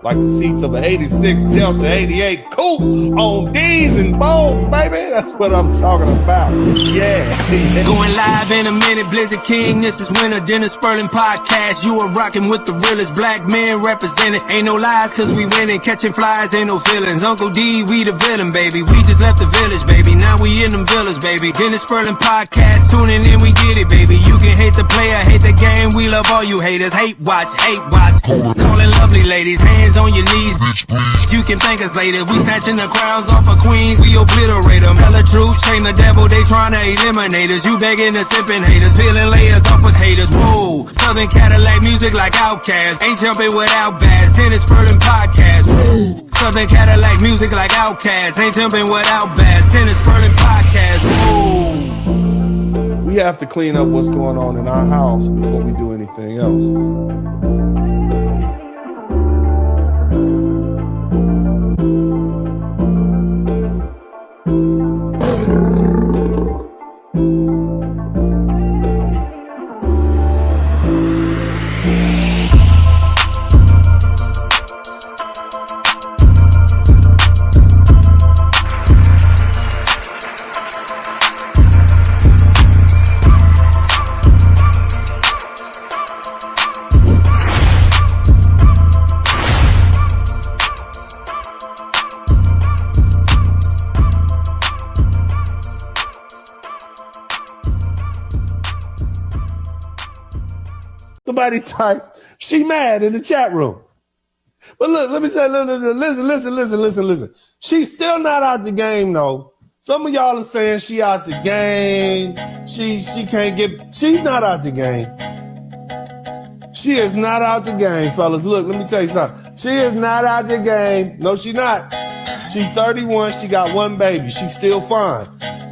like the seats of an 86 Delta 88 coupe on D's and bones, baby. That's what I'm talking about. Yeah. Going live in a minute, Blizzard King. This is Winter Dennis Sperling podcast. You are rocking with the realest black men represented. Ain't no lies, cause we winning. Catching flies, ain't no feelings. Uncle D, we the villain, baby. We just left the village, baby. Now we in them villas, baby. Dennis Sperling podcast, tuning in, we get it, baby. You can hate the player, hate the game. We love all you haters. Hate watch, hate watch. Calling lovely ladies, hands on your knees. You can thank us later. We snatching the crowns off of queens, we obliterate them. Tell the truth, shame the devil, they trying to eliminate us. You begging the sipping haters, peeling layers off potatoes. Whoa, Southern Cadillac music like Outkast. Ain't jumping without bass. Dennis Sperling podcast. Whoa. Southern Cadillac music like Outkast. Ain't jumping without bass. Dennis Sperling podcast. Whoa. We have to clean up what's going on in our house before we do anything else. Somebody type, she mad in the chat room. But look, let me say, listen. She's still not out the game, though. Some of y'all are saying she out the game. She can't get, she's not out the game. She is not out the game, fellas. Look, let me tell you something. She is not out the game. No, she not. She's 31. She got one baby. She's still fine.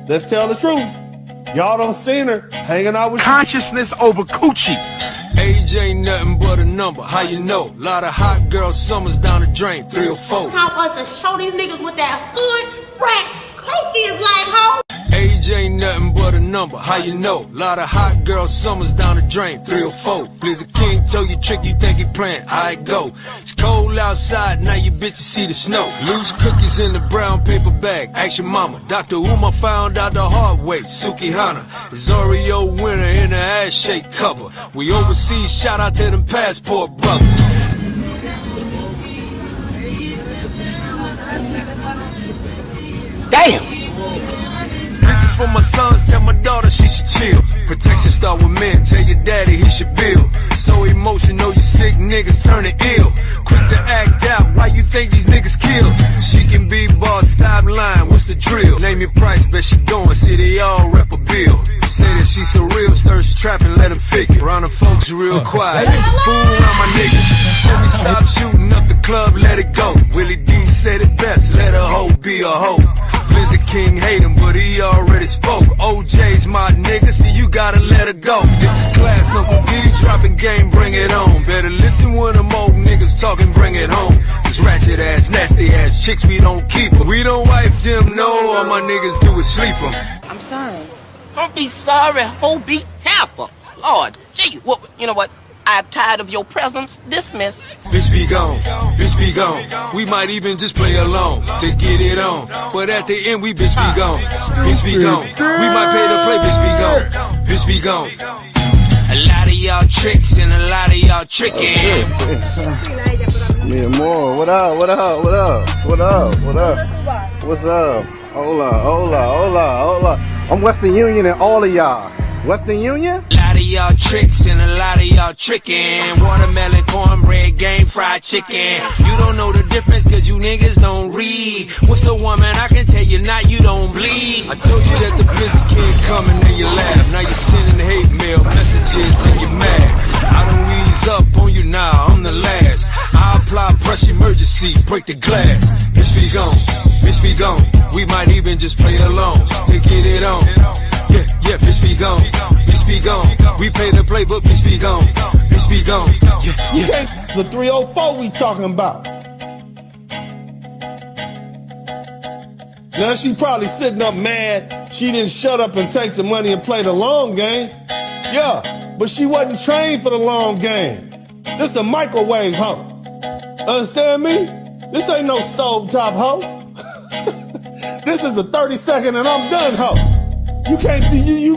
Let's tell the truth. Y'all don't seen her hanging out with consciousness over coochie. Age ain't nothing but a number, how you know? Lot of hot girl summers down the drain, 3 or 4. Time us to show these niggas with that hood rat coochie is like, ho. Age ain't nothing but a number, how you know? Lot of hot girl summers down the drain, 3 or 4. Blizzard King tell you trick, you think he playing, I go. It's cold outside, now you bitches see the snow. Loose cookies in the brown paper bag, ask your mama. Dr. Uma found out the hard way, Suki Hana. It's Oreo winner in the ass shake cover. We overseas, shout out to them passport brothers. Damn! This is for my sons, tell my daughter she should chill. Protection start with men, tell your daddy he should build. So emotional, you sick niggas turning ill. Quick to act out, why you think these niggas kill? She can be boss, stop lying, what's the drill? Name your price, bet she going, see they all rep a bill. Say that she so real, thirst trapping, let him figure. Around the folks real quiet, fool around my niggas. Let me stop shooting up the club, let it go. Willie D said it best, let a hoe be a hoe. Blizzard King hate him, but he already spoke. OJ's my nigga, see you gotta let her go. This is class, Uncle D dropping game, bring it on. Better listen when them old niggas talking, bring it home. These ratchet ass, nasty ass chicks, we don't keep them. We don't wipe them, no, all my niggas do is sleep them. I'm sorry. Don't be sorry, ho, be careful. Lord, gee, well, you know what? I'm tired of your presence. Dismissed. Bitch be gone, bitch be gone. We might even just play along to get it on. But at the end, we bitch be gone, bitch be gone. We might pay to play, bitch be gone, bitch be gone. A lot of y'all tricks and a lot of y'all tricking. Yeah, more. What up? What up? What up? What up? What up? What's up? Hola. I'm Western Union and all of y'all. Western Union? A lot of y'all tricks and a lot of y'all tricking. Watermelon, cornbread, game fried chicken. You don't know the difference cause you niggas don't read. What's a woman? I can tell you not, you don't bleed. I told you that the Blizzard King coming and you laugh. Now you're sending hate mail messages and you're mad. I don't ease up on you now, I'm the last. I apply pressure emergency, break the glass. Bitch be gone, bitch be gone. We might even just play along to get it on. Yeah, bitch be gone, bitch be gone. We pay to play, but bitch be gone, bitch be gone. Yeah. The 304 we talking about. Now she probably sitting up mad she didn't shut up and take the money and play the long game. Yeah, but she wasn't trained for the long game. This a microwave hoe. Understand me? This ain't no stovetop hoe. This is a 30-second and I'm done hoe. You can't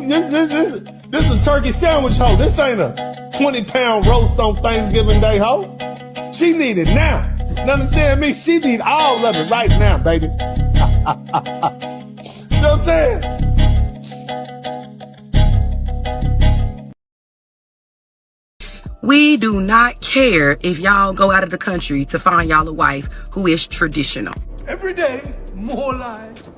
this is a turkey sandwich hoe. This ain't a 20-pound roast on Thanksgiving Day hoe. She need it now. You understand me? She need all of it right now, baby. See what I'm saying? We do not care if y'all go out of the country to find y'all a wife who is traditional. Every day, more lies.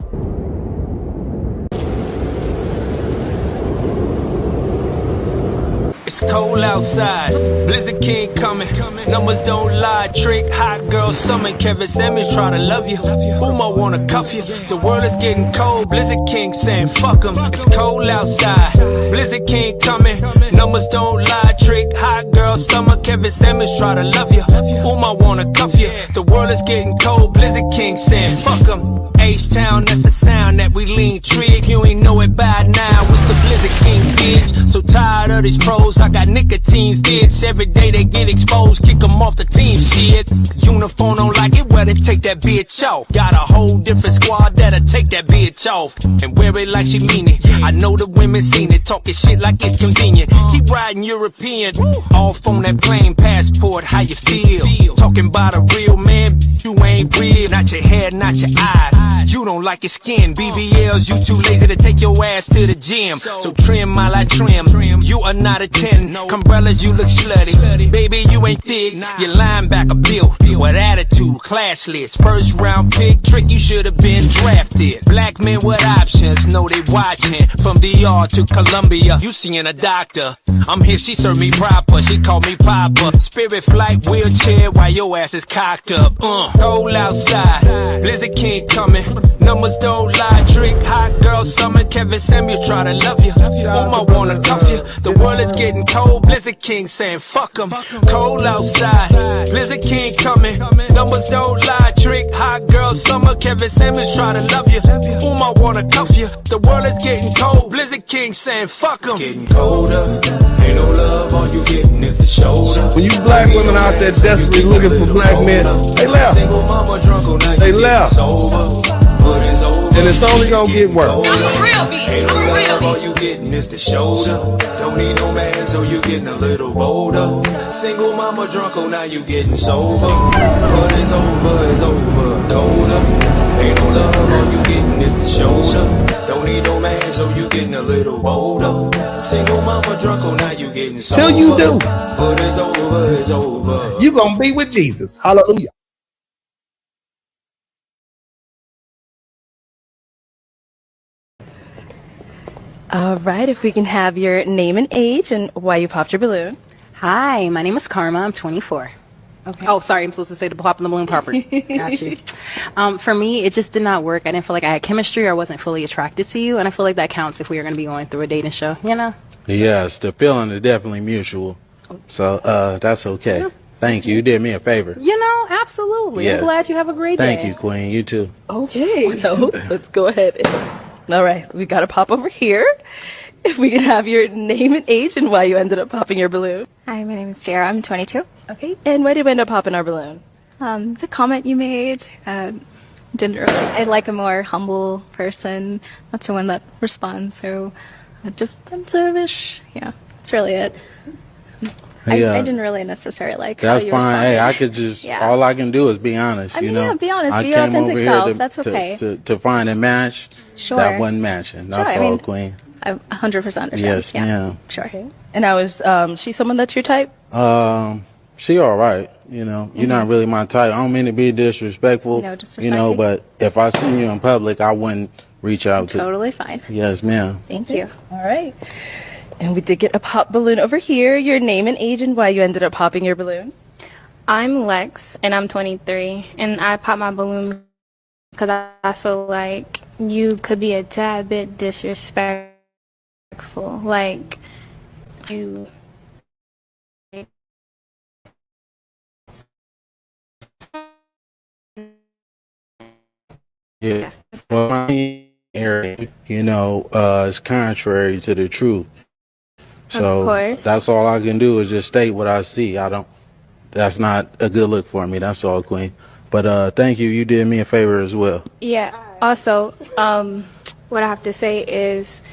It's cold outside, Blizzard King coming. Numbers don't lie, trick, hot girl summon. Kevin Samuels try to love you. Uma wanna cuff you. The world is getting cold, Blizzard King saying fuck 'em. It's cold outside, Blizzard King coming. Numbers don't lie, trick, hot girl summer. Kevin Samuels try to love you. Uma wanna cuff you. The world is getting cold, Blizzard King saying fuck 'em. H-Town, that's the sound that we lean trig. You ain't know it by now, it's the Blizzard King bitch. So tired of these pros, I got nicotine fits. Every day they get exposed, kick them off the team shit. Uniform don't like it, well they take that bitch off. Got a whole different squad that'll take that bitch off and wear it like she mean it. I know the women seen it, talking shit like it's convenient. Keep riding European, off on that plane passport, how you feel? Talking about a real man, you ain't real. Not your hair, not your eyes. You don't like your skin, BBLs, you too lazy to take your ass to the gym. So trim while I trim, you are not a 10. Umbrellas, you look slutty. Baby, you ain't thick, your linebacker built with attitude, classless. First round pick, trick, you should have been drafted. Black men with options, know they watching. From DR to Columbia, you seeing a doctor. I'm here, she served me proper, she called me Papa. Spirit flight, wheelchair, while your ass is cocked up. Cold outside, Blizzard King coming. Numbers don't lie, trick, hot girl summer. Kevin Samuels try to love you. Uma wanna cuff you. The world is getting cold, Blizzard King saying fuck 'em. Cold outside, Blizzard King coming. Numbers don't lie, trick, hot girl summer. Kevin Samuels try to love you. Uma wanna cuff you. The world is getting cold, Blizzard King saying fuck 'em. Getting colder, ain't no love, all you getting is the shoulder. When you black women out there desperately looking for black men, they left. They left. And it's only gonna get worse. I'm a real bitch. Ain't I'm a no real love, all bitch. you getting is the shoulder. Don't need no man, so you getting a little bolder. Single mama drunk, oh now you getting sober. But it's over, colder. Ain't no love, all you getting is the shoulder. Don't need no man, so you getting a little bolder. Single mama drunk, oh now you getting sober. Till you do. But it's over. You gonna be with Jesus. Hallelujah. All right, if we can have your name and age and why you popped your balloon. Hi, my name is Karma. I'm 24. Okay. Oh, sorry, I'm supposed to say the popping the balloon proper. Got you. For me, it just did not work. I didn't feel like I had chemistry or I wasn't fully attracted to you, and I feel like that counts if we are going to be going through a dating show, you know? Yes, the feeling is definitely mutual. So that's okay. Yeah. Thank you. You did me a favor. You know, absolutely. Yeah. I'm glad you have a great day. Thank you, Queen. You too. Okay, so let's go ahead. All right, we got to pop over here. If we can have your name and age and why you ended up popping your balloon. Hi, my name is Jara. I'm 22. Okay, and why did we end up popping our balloon? The comment you made, didn't really, I like a more humble person, not someone that responds so defensive-ish. Yeah, that's really it. I didn't really necessarily like that's how you fine. responded. Hey, I could just, all I can do is be honest, I mean, you know. yeah, be honest, I be your came authentic over self. here That's okay. to find a match that wasn't matching. That's Sure, all, I mean, Queen. I 100% understand. Yes, yeah. ma'am. Sure. Okay. And I was, she someone that's your type? She all right, you know. You're not really my type. I don't mean to be disrespectful, No, disrespect you know, you. but if I seen you in public, I wouldn't reach out to. Totally fine. Yes, ma'am. Thank you. All right. And we did get a pop balloon over here. Your name and age and why you ended up popping your balloon. I'm Lex, and I'm 23, and I popped my balloon because I feel like you could be a tad bit disrespectful. Like, you... Yeah. Well, my area, you know, is contrary to the truth. So Of course. that's all I can do is just state what I see. that's not a good look for me. That's all, Queen. But thank you. You did me a favor as well. Yeah. Also, what I have to say is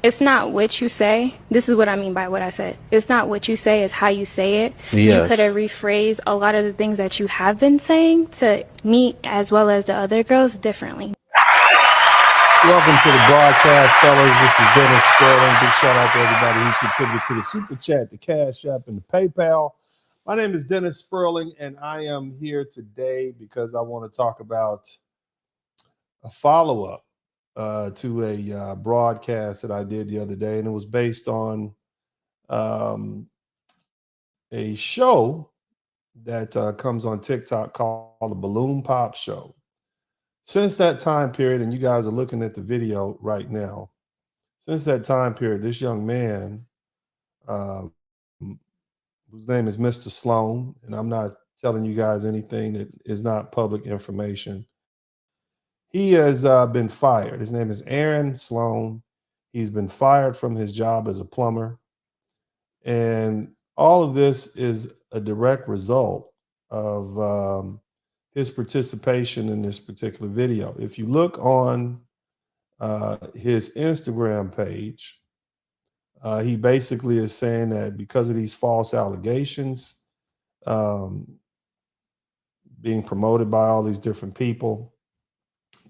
it's not what you say. This is what I mean by what I said. It's not what you say, it's how you say it. Yes. You could have rephrased a lot of the things that you have been saying to me as well as the other girls differently. Welcome to the broadcast, fellas. This is Dennis Sterling. Big shout out to everybody who's contributed to the Super Chat, the Cash App, and the PayPal. My name is Dennis Sperling, and I am here today because I want to talk about a follow-up to a broadcast that I did the other day, and it was based on a show that comes on TikTok called the Balloon Pop Show. Since that time period, and you guys are looking at the video right now, since that time period, this young man, whose name is Mr. Sloan, and I'm not telling you guys anything that is not public information, he has been fired. His name is Aaron Sloan. He's been fired from his job as a plumber. And all of this is a direct result of his participation in this particular video. If you look on his Instagram page, he basically is saying that because of these false allegations being promoted by all these different people,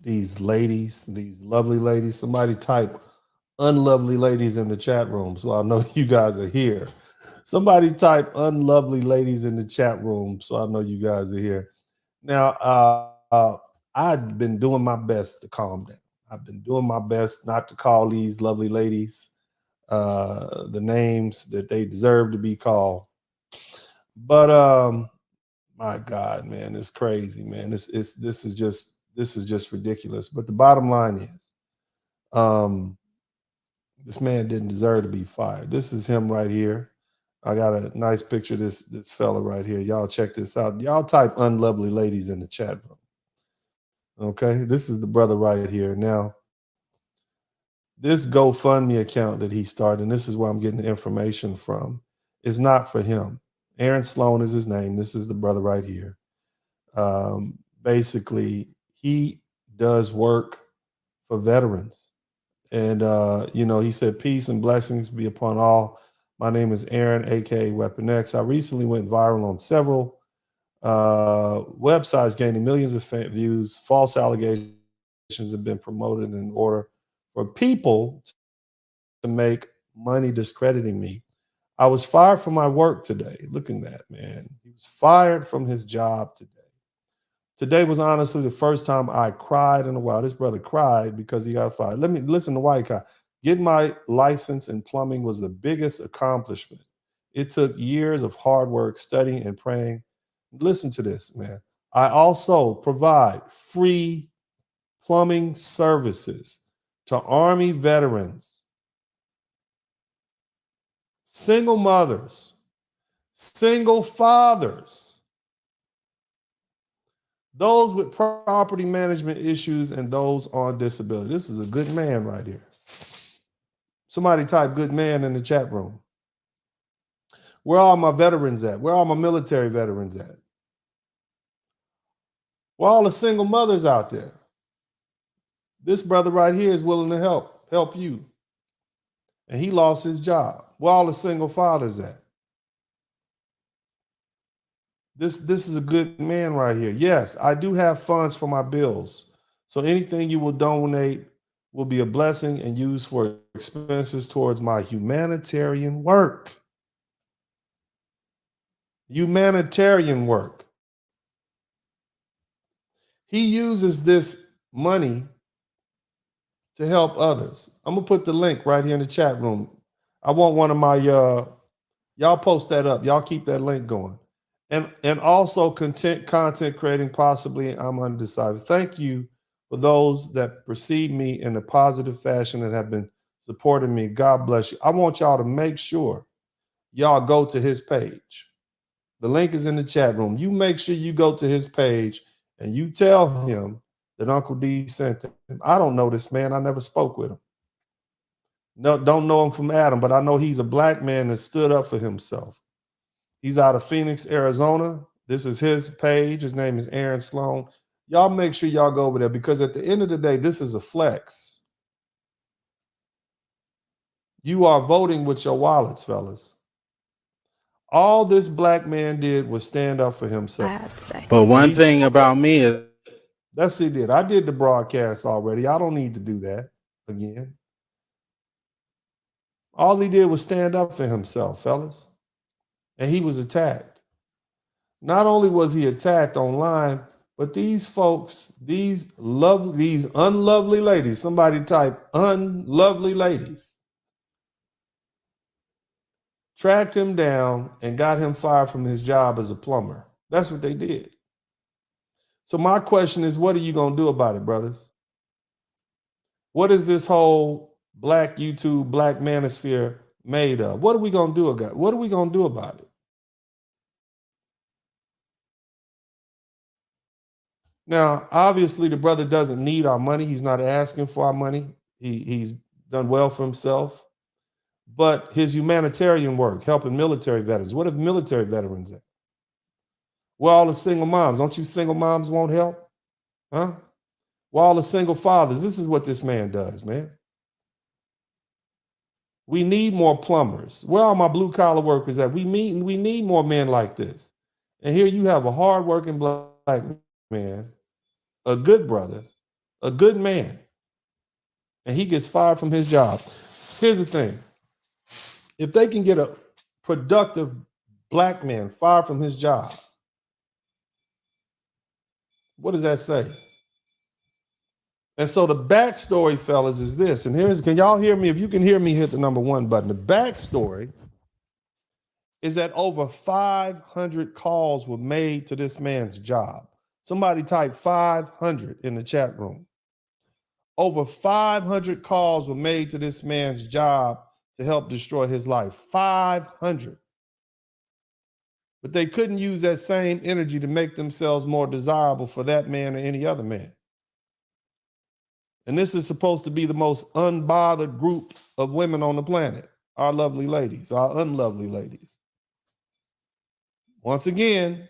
these ladies, these lovely ladies, somebody type unlovely ladies in the chat room so I know you guys are here. Somebody type unlovely ladies in the chat room so I know you guys are here. Now, I've been doing my best to calm down. I've been doing my best not to call these lovely ladies the names that they deserve to be called. But my God, man, it's crazy, man. This is just ridiculous. But the bottom line is, this man didn't deserve to be fired. This is him right here. I got a nice picture of this fella right here. Y'all check this out. Y'all type unlovely ladies in the chat room. Okay, this is the brother right here. Now, this GoFundMe account that he started, and this is where I'm getting the information from, is not for him. Aaron Sloan is his name. This is the brother right here. Basically, he does work for veterans. And, he said, peace and blessings be upon all. My name is Aaron, aka Weapon X. I recently went viral on several websites, gaining millions of views. False allegations have been promoted in order for people to make money discrediting me. I was fired from my work today. Look at that, man. He was fired from his job today. Today was honestly the first time I cried in a while. This brother cried because he got fired. Let me listen to White Guy. Getting my license in plumbing was the biggest accomplishment. It took years of hard work, studying and praying. Listen to this, man. I also provide free plumbing services to Army veterans, single mothers, single fathers, those with property management issues, and those on disability. This is a good man right here. Somebody type good man in the chat room. Where are all my veterans at? Where are all my military veterans at? Where are all the single mothers out there? This brother right here is willing to help you. And he lost his job. Where are all the single fathers at? This is a good man right here. Yes, I do have funds for my bills. So anything you will donate will be a blessing and used for expenses towards my humanitarian work. Humanitarian work. He uses this money to help others. I'm gonna put the link right here in the chat room. I want one of my y'all post that up. Y'all keep that link going. And also content creating, possibly I'm undecided. Thank you for those that precede me in a positive fashion and have been supporting me. God bless you. I want y'all to make sure y'all go to his page. The link is in the chat room. You make sure you go to his page and you tell him that Uncle D sent him. I don't know this man. I never spoke with him. No, don't know him from Adam, but I know he's a black man that stood up for himself. He's out of Phoenix, Arizona. This is his page. His name is Aaron Sloan. Y'all make sure y'all go over there because at the end of the day, this is a flex. You are voting with your wallets, fellas. All this black man did was stand up for himself. I have to say. But one thing about me is that's what he did. I did the broadcast already. I don't need to do that again. All he did was stand up for himself, fellas. And he was attacked. Not only was he attacked online, but these folks, these unlovely ladies, somebody type unlovely ladies, tracked him down and got him fired from his job as a plumber. That's what they did. So my question is, what are you going to do about it, brothers? What is this whole black YouTube, black manosphere made of? What are we going to do about it? What are we going to do about it? Now, obviously, the brother doesn't need our money. He's not asking for our money. He's done well for himself. But his humanitarian work, helping military veterans. What if military veterans at? Where all the single moms? Don't you single moms want help? Huh? Where all the single fathers? This is what this man does, man. We need more plumbers. Where are my blue collar workers at? We need more men like this. And here you have a hardworking black man, a good brother, a good man, and he gets fired from his job. Here's the thing. If they can get a productive black man fired from his job, what does that say? And so the backstory, fellas, is this. And can y'all hear me? If you can hear me, hit the number 1 button. The backstory is that over 500 calls were made to this man's job. Somebody type 500 in the chat room. Over 500 calls were made to this man's job to help destroy his life. 500. But they couldn't use that same energy to make themselves more desirable for that man or any other man. And this is supposed to be the most unbothered group of women on the planet. Our lovely ladies, our unlovely ladies. Once again,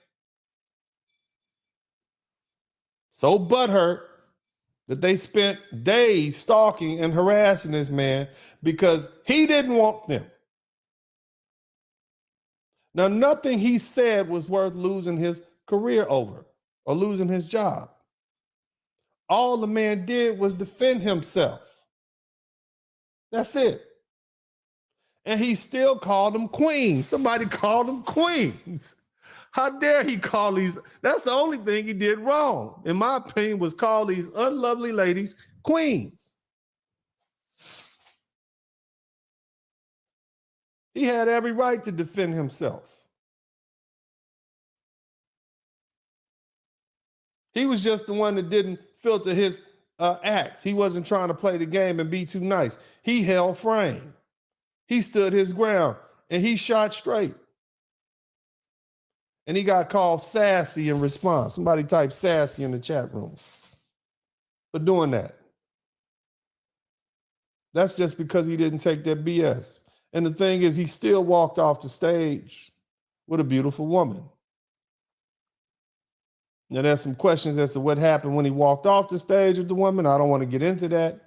so butthurt that they spent days stalking and harassing this man because he didn't want them. Now, nothing he said was worth losing his career over or losing his job. All the man did was defend himself. That's it. And he still called them queens. Somebody called them queens. How dare he call these? That's the only thing he did wrong, in my opinion, was call these unlovely ladies queens. He had every right to defend himself. He was just the one that didn't filter his act. He wasn't trying to play the game and be too nice. He held frame. He stood his ground and he shot straight. And he got called sassy in response. Somebody type sassy in the chat room for doing that. That's just because he didn't take that BS. And the thing is, he still walked off the stage with a beautiful woman. Now, there's some questions as to what happened when he walked off the stage with the woman. I don't want to get into that.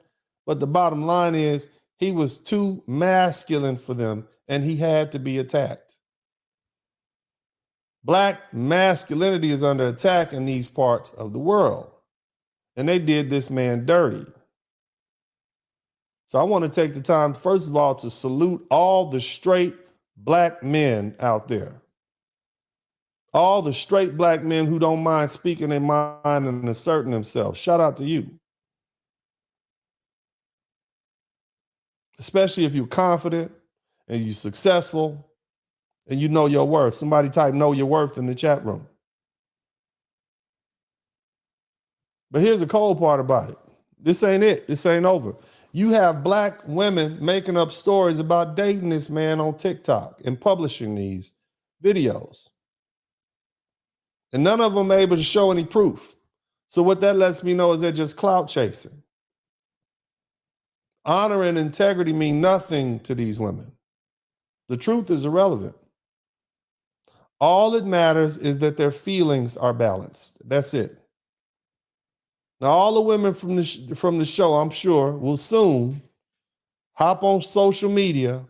But the bottom line is, he was too masculine for them, and he had to be attacked. Black masculinity is under attack in these parts of the world. And they did this man dirty. So I want to take the time, first of all, to salute all the straight black men out there. All the straight black men who don't mind speaking their mind and asserting themselves. Shout out to you. Especially if you're confident and you're successful and you know your worth. Somebody type know your worth in the chat room. But here's the cold part about it. This ain't it. This ain't over. You have black women making up stories about dating this man on TikTok and publishing these videos. And none of them are able to show any proof. So what that lets me know is they're just clout chasing. Honor and integrity mean nothing to these women. The truth is irrelevant. All that matters is that their feelings are balanced. That's it. Now, all the women from the show, I'm sure, will soon hop on social media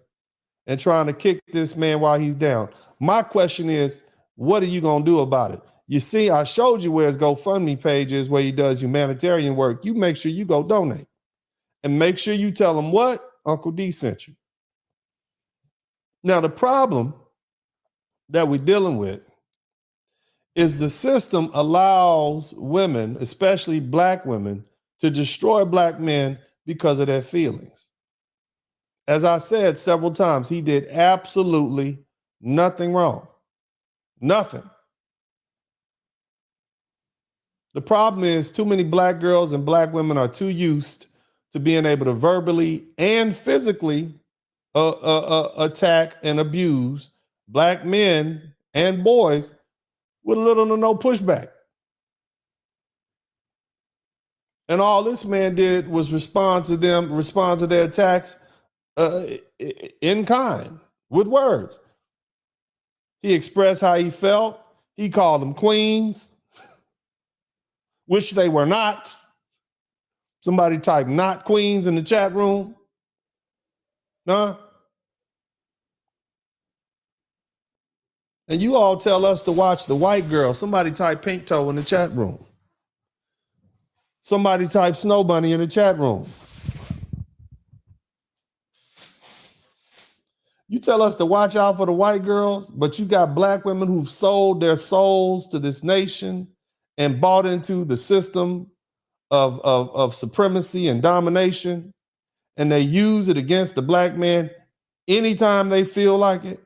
and trying to kick this man while he's down. My question is, what are you going to do about it? You see, I showed you where his GoFundMe page is, where he does humanitarian work. You make sure you go donate. And make sure you tell him what? Uncle D sent you. Now, the problem that we're dealing with is the system allows women, especially black women, to destroy black men because of their feelings. As I said several times, he did absolutely nothing wrong. Nothing. The problem is too many black girls and black women are too used to being able to verbally and physically attack and abuse black men and boys with little to no pushback. And all this man did was respond to their attacks in kind, with words. He expressed how he felt. He called them queens, which they were not. Somebody typed "not queens" in the chat room. Huh? And you all tell us to watch the white girl. Somebody type "pink toe" in the chat room. Somebody type "snow bunny" in the chat room. You tell us to watch out for the white girls, but you got black women who've sold their souls to this nation and bought into the system of supremacy and domination, and they use it against the black man anytime they feel like it.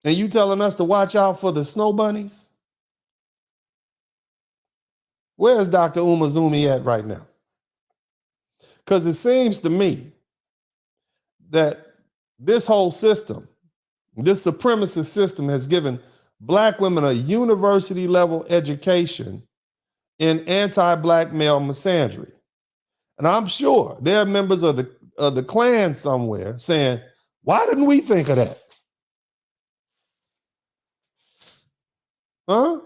And you telling us to watch out for the snow bunnies? Where's Dr. Umazumi at right now? Because it seems to me that this whole system, this supremacist system, has given black women a university level education in anti-black male misandry. And I'm sure there are members of the Klan somewhere saying, why didn't we think of that? Huh?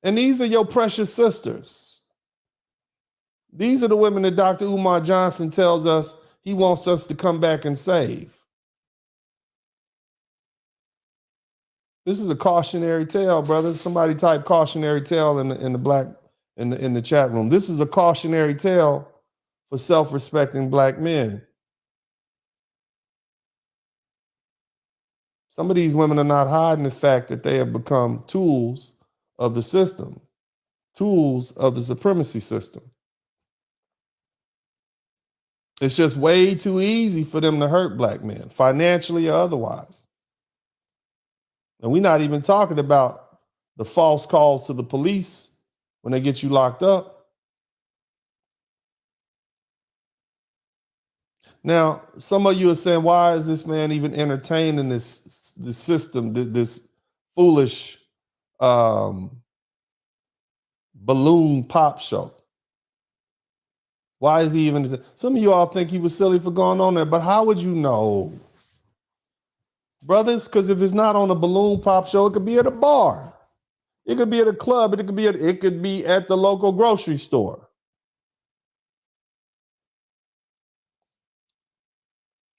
And these are your precious sisters. These are the women that Dr. Umar Johnson tells us he wants us to come back and save. This is a cautionary tale, brother. Somebody type cautionary tale in the chat room. This is a cautionary tale for self-respecting black men. Some of these women are not hiding the fact that they have become tools of the system, tools of the supremacy system. It's just way too easy for them to hurt black men, financially or otherwise. And we're not even talking about the false calls to the police when they get you locked up. Now, some of you are saying, why is this man even entertaining this system, this foolish balloon pop show? Why is he even? Some of you all think he was silly for going on there, but how would you know? Brothers, because if it's not on a balloon pop show, it could be at a bar. It could be at a club. It could be at the local grocery store.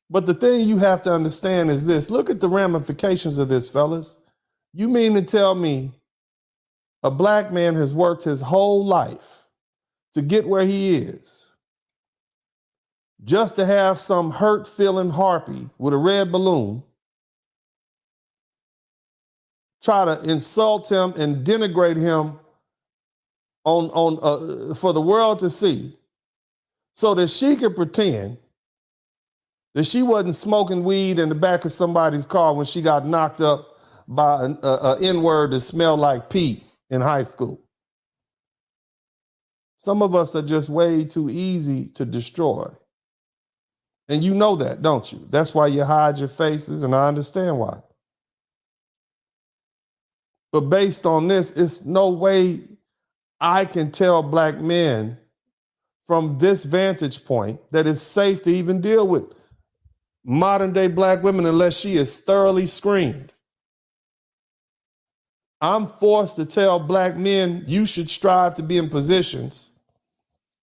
But the thing you have to understand is this. Look at the ramifications of this, fellas. You mean to tell me a black man has worked his whole life to get where he is, just to have some hurt-feeling harpy with a red balloon try to insult him and denigrate him for the world to see, so that she could pretend that she wasn't smoking weed in the back of somebody's car when she got knocked up by an N-word that smelled like pee in high school. Some of us are just way too easy to destroy. And you know that, don't you? That's why you hide your faces, and I understand why. But based on this, it's no way I can tell black men from this vantage point that it's safe to even deal with modern day black women unless she is thoroughly screened. I'm forced to tell black men you should strive to be in positions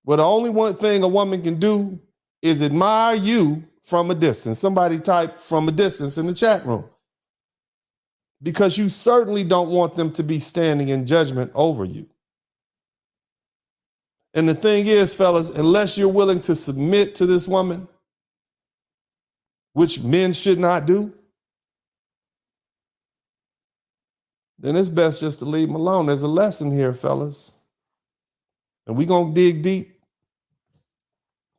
where the only one thing a woman can do is admire you from a distance. Somebody type from a distance in the chat room. Because you certainly don't want them to be standing in judgment over you. And the thing is, fellas, unless you're willing to submit to this woman, which men should not do, then it's best just to leave them alone. There's a lesson here, fellas. And we're going to dig deep.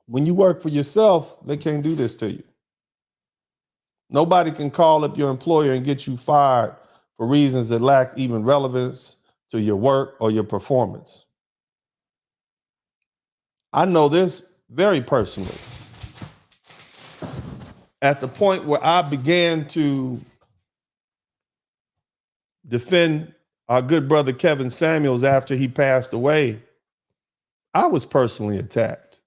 When you work for yourself, they can't do this to you. Nobody can call up your employer and get you fired for reasons that lack even relevance to your work or your performance. I know this very personally. At the point where I began to defend our good brother Kevin Samuels after he passed away, I was personally attacked.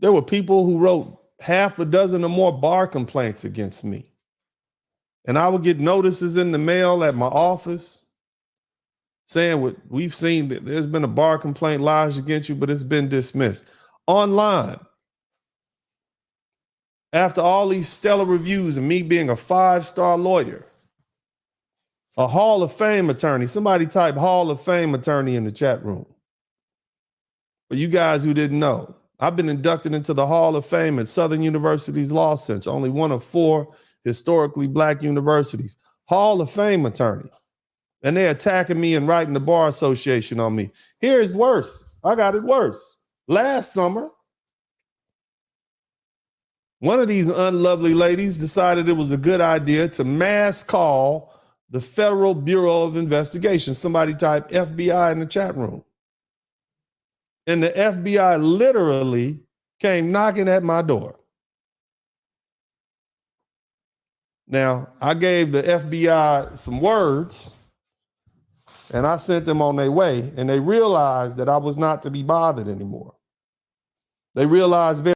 There were people who wrote half a dozen or more bar complaints against me. And I would get notices in the mail at my office saying, we've seen that there's been a bar complaint lodged against you, but it's been dismissed. Online, after all these stellar reviews and me being a 5-star lawyer, a Hall of Fame attorney, somebody type Hall of Fame attorney in the chat room. For you guys who didn't know, I've been inducted into the Hall of Fame at Southern University's Law Center, only one of 4 historically black universities. Hall of Fame attorney. And they're attacking me and writing the Bar Association on me. Here's worse. I got it worse. Last summer, one of these unlovely ladies decided it was a good idea to mass call the Federal Bureau of Investigation. Somebody type FBI in the chat room. And the FBI literally came knocking at my door. Now, I gave the FBI some words and I sent them on their way, and they realized that I was not to be bothered anymore. They realized very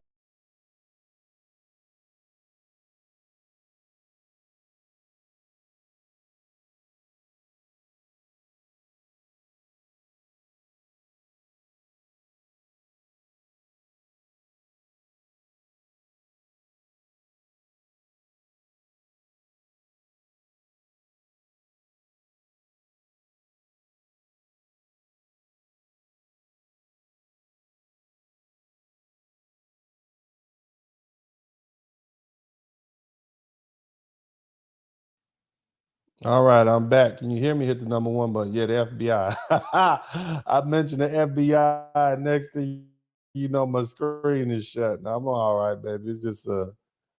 All right, I'm back. Can you hear me? Hit the number 1 button. Yeah, the FBI. I mentioned the FBI. Next thing you know, my screen is shut. Now, I'm all right, baby. It's just a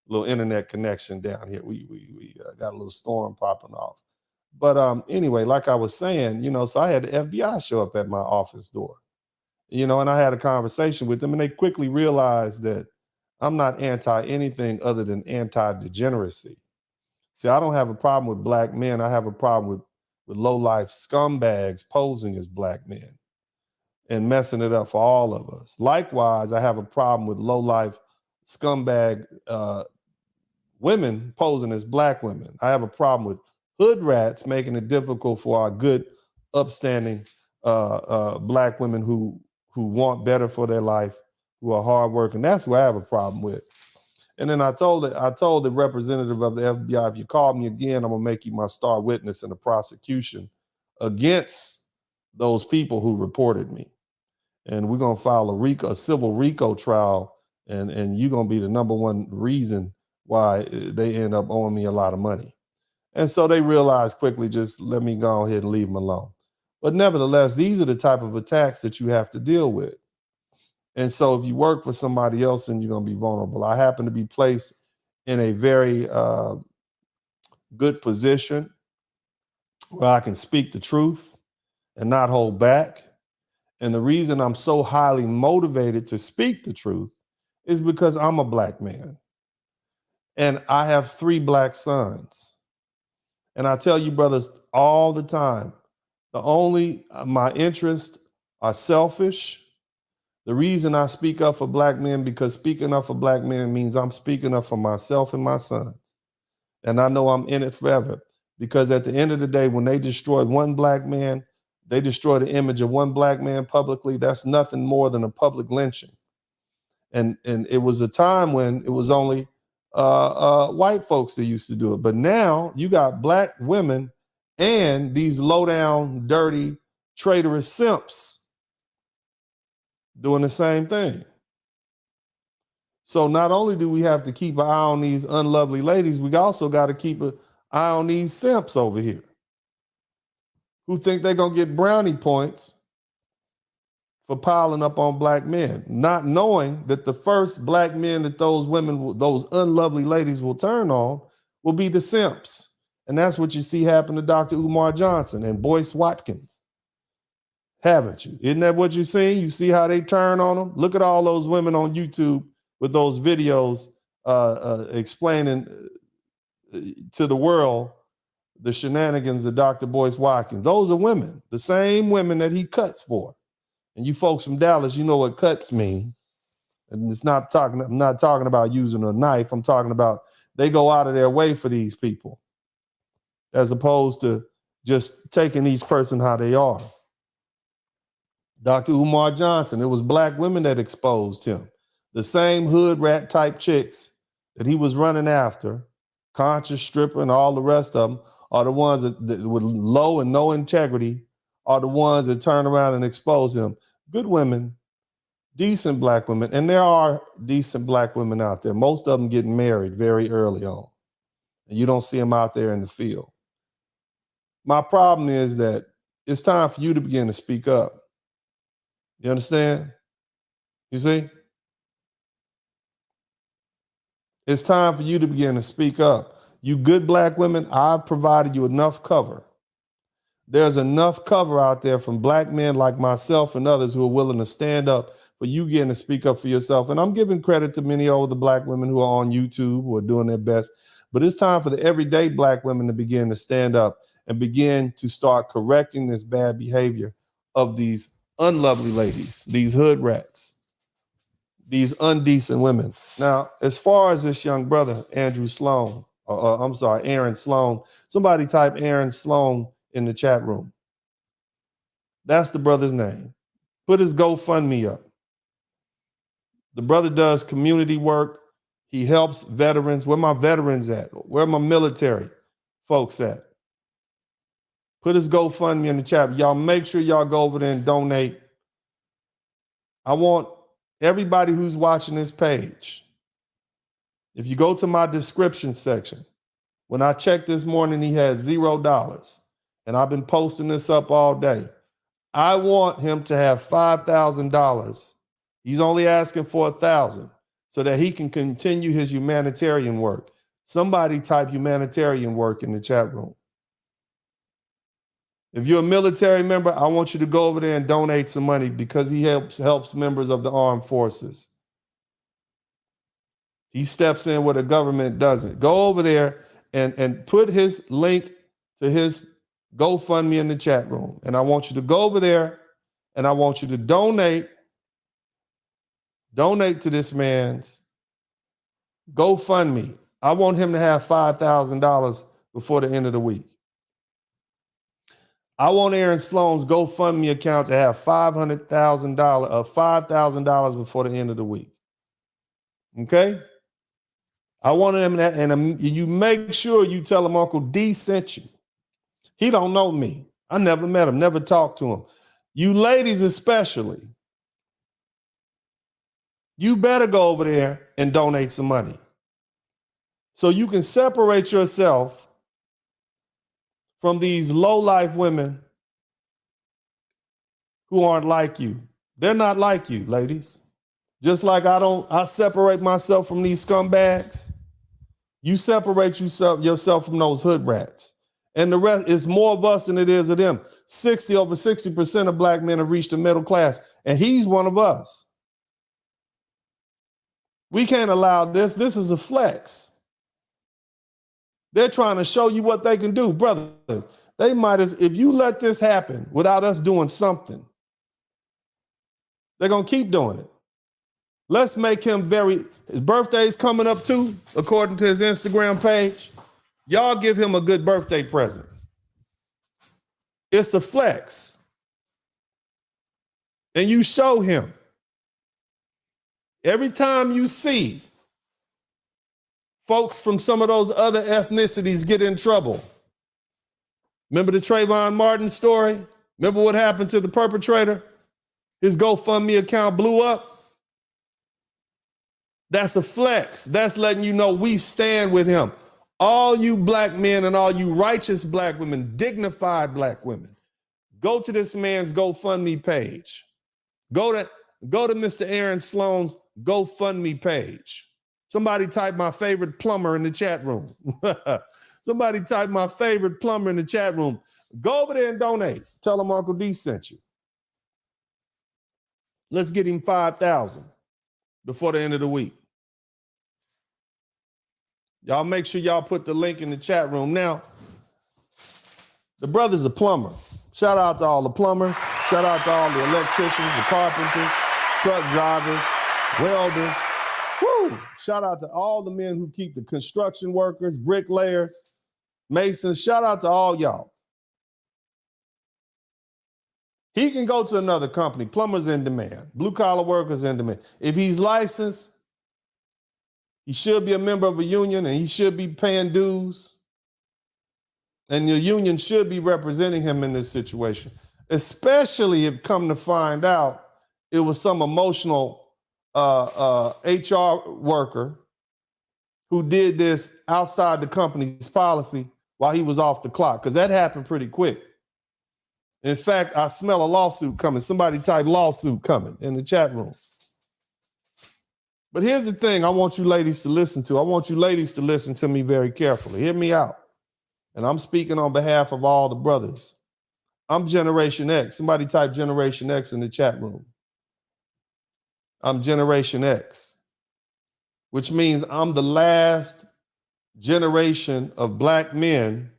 little internet connection down here. We got a little storm popping off. But anyway, like I was saying, so I had the FBI show up at my office door, and I had a conversation with them, and they quickly realized that I'm not anti anything other than anti-degeneracy. See, I don't have a problem with black men. I have a problem with low-life scumbags posing as black men and messing it up for all of us. Likewise, I have a problem with low-life scumbag women posing as black women. I have a problem with hood rats making it difficult for our good, upstanding black women who want better for their life, who are hardworking. That's what I have a problem with. And then I told the representative of the FBI, if you call me again, I'm gonna make you my star witness in the prosecution against those people who reported me. And we're gonna file a civil RICO trial, and you're gonna be the number 1 reason why they end up owing me a lot of money. And so they realized quickly, just let me go ahead and leave them alone. But nevertheless, these are the type of attacks that you have to deal with. And so if you work for somebody else, then you're going to be vulnerable. I happen to be placed in a very good position where I can speak the truth and not hold back. And the reason I'm so highly motivated to speak the truth is because I'm a black man. And I have 3 black sons. And I tell you, brothers, all the time, my interests are selfish. The reason I speak up for black men, because speaking up for black men means I'm speaking up for myself and my sons. And I know I'm in it forever, because at the end of the day, when they destroy one black man, they destroy the image of one black man publicly. That's nothing more than a public lynching. And it was a time when it was only white folks that used to do it. But now you got black women and these low down, dirty, traitorous simps doing the same thing. So not only do we have to keep an eye on these unlovely ladies, we also got to keep an eye on these simps over here who think they're going to get brownie points for piling up on black men, not knowing that the first black men that those women, those unlovely ladies will turn on will be the simps. And that's what you see happen to Dr. Umar Johnson and Boyce Watkins. Haven't you? Isn't that what you're seeing? You see how they turn on them? Look at all those women on YouTube with those videos explaining to the world the shenanigans of Dr. Boyce Watkins. Those are women, the same women that he cuts for. And you folks from Dallas, you know what cuts mean. And I'm not talking about using a knife. I'm talking about they go out of their way for these people, as opposed to just taking each person how they are. Dr. Umar Johnson, it was black women that exposed him. The same hood rat type chicks that he was running after, conscious stripper and all the rest of them, are the ones that with low and no integrity are the ones that turn around and expose him. Good women, decent black women, and there are decent black women out there. Most of them getting married very early on, and you don't see them out there in the field. My problem is that it's time for you to begin to speak up. You understand? You see? It's time for you to begin to speak up. You good black women, I've provided you enough cover. There's enough cover out there from black men like myself and others who are willing to stand up for you getting to speak up for yourself. And I'm giving credit to many of the black women who are on YouTube, who are doing their best. But it's time for the everyday black women to begin to stand up and begin to start correcting this bad behavior of these unlovely ladies, these hood rats, these undecent women. Now, as far as this young brother, Aaron Sloan, somebody type Aaron Sloan in the chat room. That's the brother's name. Put his GoFundMe up. The brother does community work. He helps veterans. Where my veterans at? Where my military folks at? Put his GoFundMe in the chat. Y'all make sure y'all go over there and donate. I want everybody who's watching this page, if you go to my description section, when I checked this morning, he had $0. And I've been posting this up all day. I want him to have $5,000. He's only asking for $1,000 so that he can continue his humanitarian work. Somebody type humanitarian work in the chat room. If you're a military member, I want you to go over there and donate some money, because he helps members of the armed forces. He steps in where the government doesn't. Go over there and put his link to his GoFundMe in the chat room. And I want you to go over there and I want you to donate to this man's GoFundMe. I want him to have $5,000 before the end of the week. I want Aaron Sloan's GoFundMe account to have $5,000 before the end of the week. Okay? I want him to, and you make sure you tell him Uncle D sent you. He don't know me. I never met him, never talked to him. You ladies especially, you better go over there and donate some money so you can separate yourself from these low-life women who aren't like you. They're not like you, ladies. Just like I separate myself from these scumbags. You separate yourself from those hood rats. And the rest is more of us than it is of them. Over 60% of black men have reached the middle class, and he's one of us. We can't allow this. This is a flex. They're trying to show you what they can do, brother. They might as, if you let this happen without us doing something, They're going to keep doing it. Let's make him his birthday's coming up too, according to his Instagram page. Y'all give him a good birthday present. It's a flex. And you show him. Every time you see folks from some of those other ethnicities get in trouble. Remember the Trayvon Martin story? Remember what happened to the perpetrator? His GoFundMe account blew up. That's a flex. That's letting you know we stand with him. All you black men and all you righteous black women, dignified black women, go to this man's GoFundMe page. Go to Mr. Aaron Sloan's GoFundMe page. Somebody type my favorite plumber in the chat room. Somebody type my favorite plumber in the chat room. Go over there and donate. Tell him Uncle D sent you. Let's get him 5,000 before the end of the week. Y'all make sure y'all put the link in the chat room. Now, the brother's a plumber. Shout out to all the plumbers. Shout out to all the electricians, the carpenters, truck drivers, welders. Woo! Shout out to all the men who keep the construction workers, bricklayers, masons. Shout out to all y'all. He can go to another company. Plumbers in demand. Blue collar workers in demand. If he's licensed, he should be a member of a union and he should be paying dues. And the union should be representing him in this situation, especially if come to find out it was some emotional HR worker who did this outside the company's policy while he was off the clock, because that happened pretty quick. In fact, I smell a lawsuit coming. Somebody type lawsuit coming in the chat room. But here's the thing I want you ladies to listen to. I want you ladies to listen to me very carefully. Hear me out. And I'm speaking on behalf of all the brothers. I'm Generation X. Somebody type Generation X in the chat room. I'm Generation X, which means I'm the last generation of black men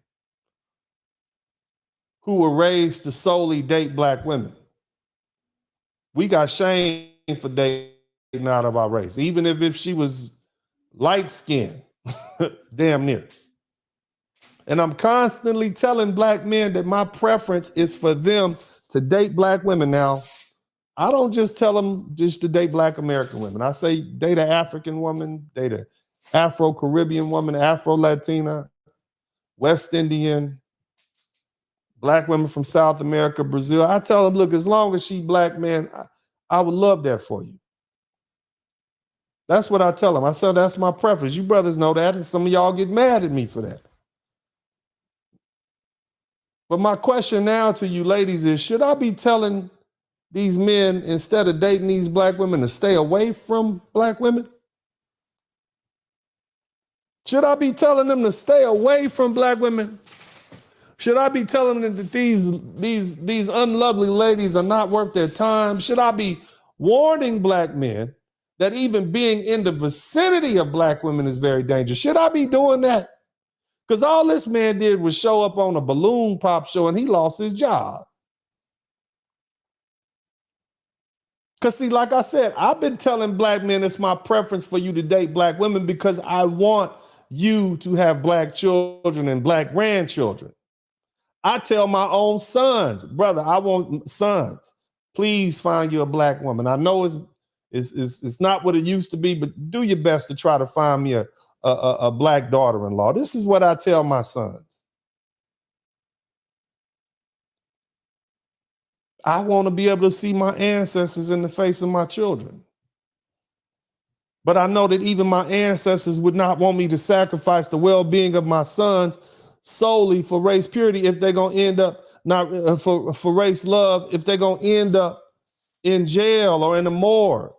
who were raised to solely date black women. We got shame for dating out of our race, even if she was light-skinned, damn near. And I'm constantly telling black men that my preference is for them to date black women. Now, I don't just tell them just to date black American women. I say date an African woman, date an Afro-Caribbean woman, Afro-Latina, West Indian, black women from South America, Brazil. I tell them, look, as long as she black, man, I would love that for you. That's what I tell them. I say that's my preference. You brothers know that, and some of y'all get mad at me for that. But my question now to you ladies is, should I be telling these men, instead of dating these black women, to stay away from black women? Should I be telling them to stay away from black women? Should I be telling them that these unlovely ladies are not worth their time? Should I be warning black men that even being in the vicinity of black women is very dangerous? Should I be doing that? Because all this man did was show up on a balloon pop show and he lost his job. Because see, like I said, I've been telling black men it's my preference for you to date black women because I want you to have black children and black grandchildren. I tell my own sons, brother, I want sons. Please find you a black woman. I know it's not what it used to be, but do your best to try to find me a black daughter-in-law. This is what I tell my sons. I want to be able to see my ancestors in the face of my children. But I know that even my ancestors would not want me to sacrifice the well-being of my sons solely for race purity if they're going to end up, not for race love, if they're going to end up in jail or in the morgue.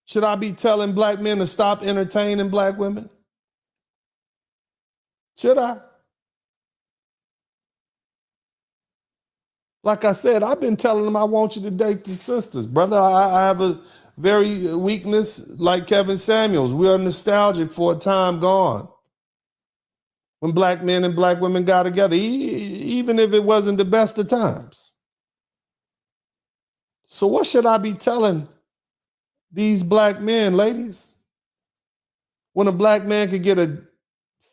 Should I be telling black men to stop entertaining black women? Should I? Like I said, I've been telling them I want you to date the sisters. Brother, I have a very weakness like Kevin Samuels. We are nostalgic for a time gone when black men and black women got together, even if it wasn't the best of times. So what should I be telling these black men, ladies? When a black man could get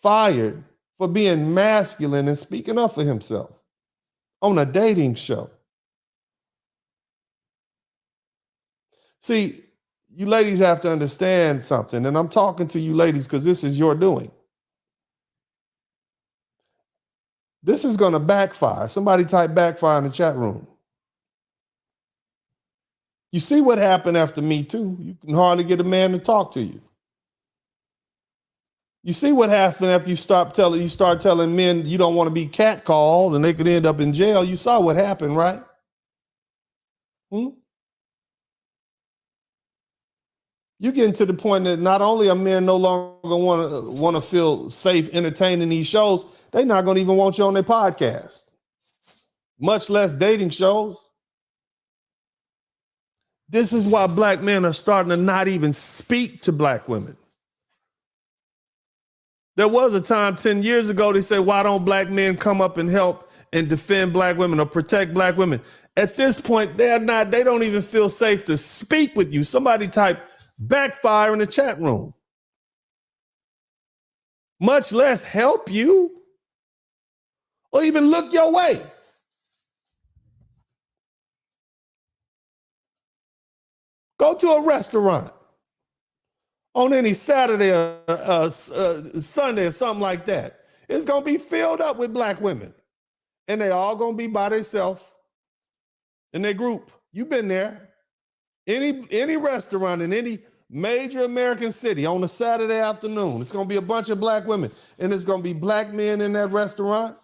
fired for being masculine and speaking up for himself on a dating show. See, you ladies have to understand something, and I'm talking to you ladies because this is your doing. This is going to backfire. Somebody type backfire in the chat room. You see what happened after Me Too? You can hardly get a man to talk to you. You see what happened after you start telling men you don't want to be catcalled and they could end up in jail. You saw what happened, right? You're getting to the point that not only are men no longer want to feel safe entertaining these shows, they're not going to even want you on their podcast, much less dating shows. This is why black men are starting to not even speak to black women. There was a time 10 years ago, they said, why don't black men come up and help and defend black women or protect black women? At this point, they don't even feel safe to speak with you. Somebody type backfire in the chat room. Much less help you or even look your way. Go to a restaurant on any Saturday or Sunday or something like that. It's going to be filled up with black women. And they all going to be by themselves in their group. You've been there. Any restaurant in any major American city on a Saturday afternoon, it's going to be a bunch of black women. And it's going to be black men in that restaurant.